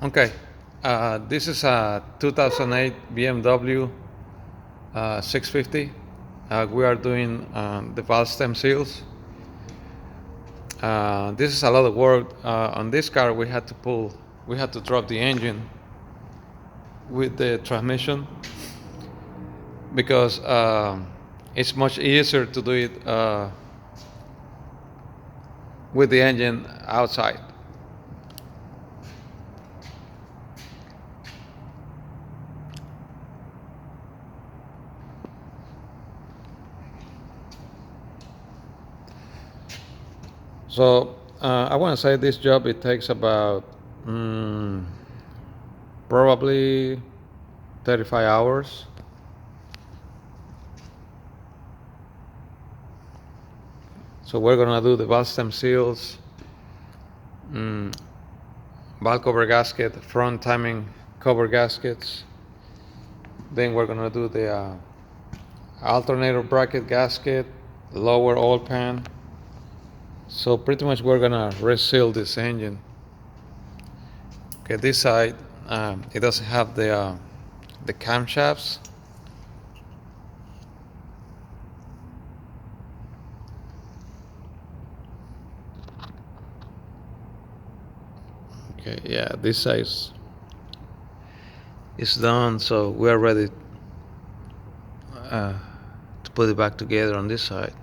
Okay, this is a 2008 BMW 650. We are doing the valve stem seals. This is a lot of work. On this car, we had to drop the engine with the transmission because it's much easier to do it with the engine outside. So I want to say this job it takes about probably 35 hours. So we're gonna do the valve stem seals, valve cover gasket, front timing cover gaskets. Then we're gonna do the alternator bracket gasket, lower oil pan. So pretty much we're gonna reseal this engine. Okay, this side it doesn't have the camshafts. Okay, yeah, this side is done, so we are ready to put it back together on this side.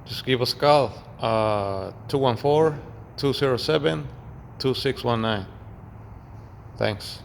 Just give us a call, 214-207-2619. Thanks.